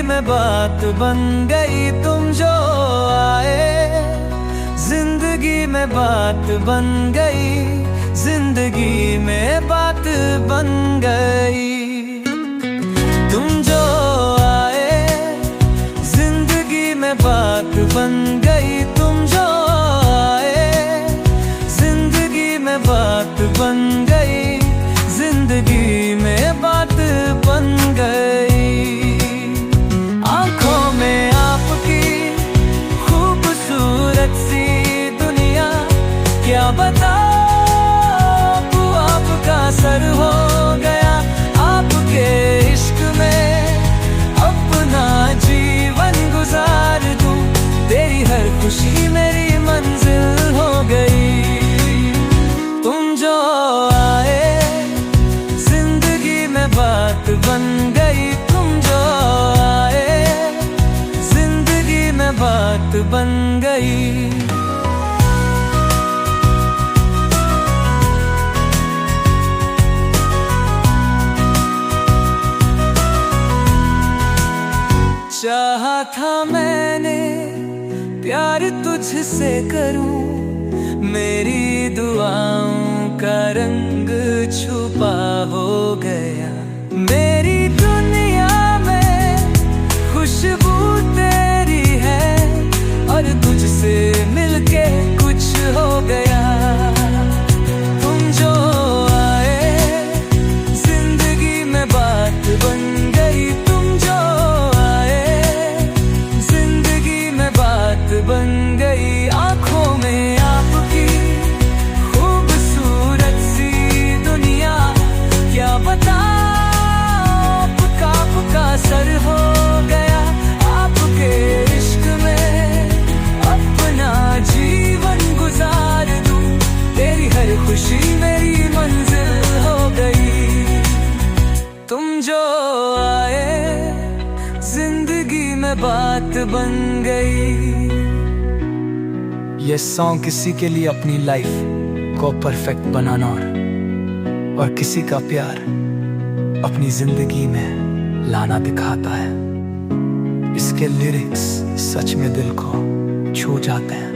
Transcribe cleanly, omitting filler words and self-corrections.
में बात बन गई तुम जो आए, जिंदगी में बात बन गई, जिंदगी में बात बन गई। तुम जो आए, जिंदगी में बात बन गई, तुम जो आए, जिंदगी में बात बन गई, जिंदगी में बात बन गई। आंखों में आपकी खूबसूरत सी दुनिया, क्या बताऊं आपका सर हो गया। आपके इश्क में अपना जीवन गुजार दूं, तेरी हर खुशी मेरी मंजिल हो गई। तुम जो आए, जिंदगी में बात बन गई, तुम जो आए, जिंदगी में बात बन गई। चाहा था मैंने प्यार तुझसे करूं, मेरी दुआओं का रंग छुपा हो गया। मेरी दुनिया में खुशबू तेरी है, और तुझसे मिलके कुछ हो गया। तुम जो आए, जिंदगी में बात बन गई, तुम जो बन गई। आंखों में आपकी खूबसूरत सी दुनिया, क्या बताऊं आपका सर हो गया। आपके इश्क में अपना जीवन गुजार दूं, तेरी हर खुशी मेरी मंजिल हो गई। तुम जो आए, जिंदगी में बात बन गई। ये सॉन्ग किसी के लिए अपनी लाइफ को परफेक्ट बनाना और किसी का प्यार अपनी जिंदगी में लाना दिखाता है। इसके लिरिक्स सच में दिल को छू जाते हैं।